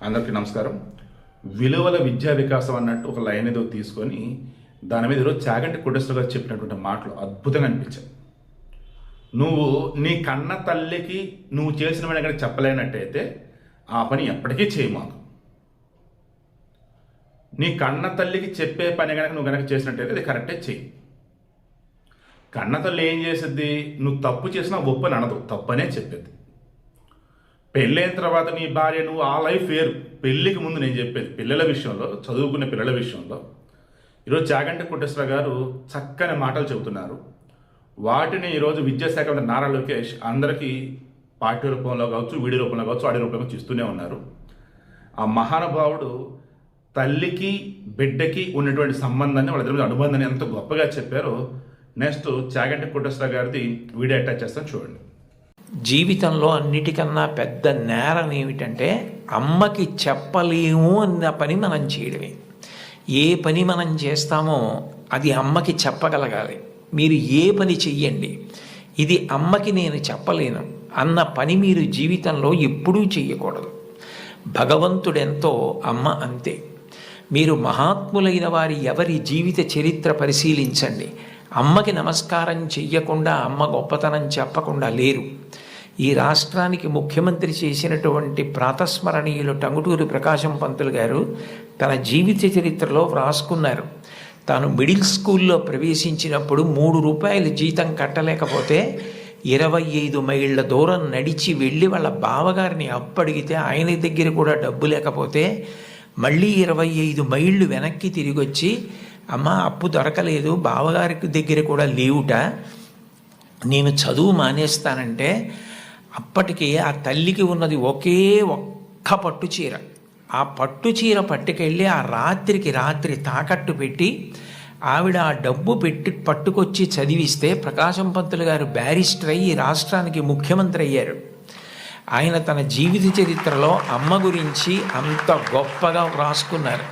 అందరికీ నమస్కారం. విలువల విద్యా వికాసం అన్నట్టు ఒక లైన్ ఏదో తీసుకొని దాని మీద ఈరోజు చాగంటి కోటేశ్వర గారు చెప్పినటువంటి మాటలు అద్భుతంగా అనిపించాయి. నువ్వు నీ కన్న తల్లికి నువ్వు చేసిన పని కనుక చెప్పలేనట్టయితే ఆ పని ఎప్పటికీ చేయమాకు. నీ కన్న తల్లికి చెప్పే పని కనుక నువ్వు కనుక చేసినట్టయితే అది కరెక్టే చెయ్యి. కన్న తల్లి ఏం చేసిద్ది? నువ్వు తప్పు చేసినా ఒప్పని అనదు, తప్పనే చెప్పేది. పెళ్ళైన తర్వాత నీ భార్య నువ్వు ఆ లైఫ్ వేరు. పెళ్ళికి ముందు నేను చెప్పేది పిల్లల విషయంలో, చదువుకునే పిల్లల విషయంలో ఈరోజు చాగంటి కోటేశ్వర గారు చక్కని మాటలు చెబుతున్నారు. వాటిని ఈరోజు విద్యాశాఖ మంత్రి నారా లోకేష్ అందరికీ పార్టీ రూపంలో కావచ్చు, వీడియో రూపంలో కావచ్చు, ఆడియో రూపంలో చూస్తూనే ఉన్నారు. ఆ మహానుభావుడు తల్లికి బిడ్డకి ఉన్నటువంటి సంబంధాన్ని, వాళ్ళ మీద అనుబంధాన్ని ఎంత గొప్పగా చెప్పారో నెక్స్ట్ చాగంటి కోటేశ్వర గారిది వీడియో అటాచ్ చేస్తాను, చూడండి. జీవితంలో అన్నిటికన్నా పెద్ద నేరం ఏమిటంటే అమ్మకి చెప్పలేము అన్న పని మనం చేయడమే. ఏ పని మనం చేస్తామో అది అమ్మకి చెప్పగలగాలి. మీరు ఏ పని చెయ్యండి, ఇది అమ్మకి నేను చెప్పలేను అన్న పని మీరు జీవితంలో ఎప్పుడూ చెయ్యకూడదు. భగవంతుడెంతో అమ్మ అంతే. మీరు మహాత్ములైన వారి ఎవరి జీవిత చరిత్ర పరిశీలించండి. అమ్మకి నమస్కారం చెయ్యకుండా, అమ్మ గొప్పతనం చెప్పకుండా లేరు. ఈ రాష్ట్రానికి ముఖ్యమంత్రి చేసినటువంటి ప్రాతస్మరణీయులు టంగుటూరి ప్రకాశం పంతులు గారు తన జీవిత చరిత్రలో వ్రాసుకున్నారు. తాను మిడిల్ స్కూల్లో ప్రవేశించినప్పుడు 3 రూపాయలు జీతం కట్టలేకపోతే 25 మైళ్ళ దూరం నడిచి వెళ్ళి వాళ్ళ బావగారిని అప్పడిగితే ఆయన దగ్గర కూడా డబ్బు లేకపోతే మళ్ళీ 25 మైళ్ళు వెనక్కి తిరిగి వచ్చి, అమ్మ అప్పు దొరకలేదు, బావగారికి దగ్గర కూడా లేవుట, నేను చదువు మానేస్తానంటే అప్పటికి ఆ తల్లికి ఉన్నది ఒకే ఒక్క పట్టు చీర. ఆ పట్టు చీర పట్టుకెళ్ళి ఆ రాత్రికి రాత్రి తాకట్టు పెట్టి ఆవిడ ఆ డబ్బు పట్టుకొచ్చి చదివిస్తే ప్రకాశం పంతులు గారు బ్యారిస్టర్ అయ్యి రాష్ట్రానికి ముఖ్యమంత్రి అయ్యారు. ఆయన తన జీవిత చరిత్రలో అమ్మ గురించి అంత గొప్పగా వ్రాసుకున్నారు.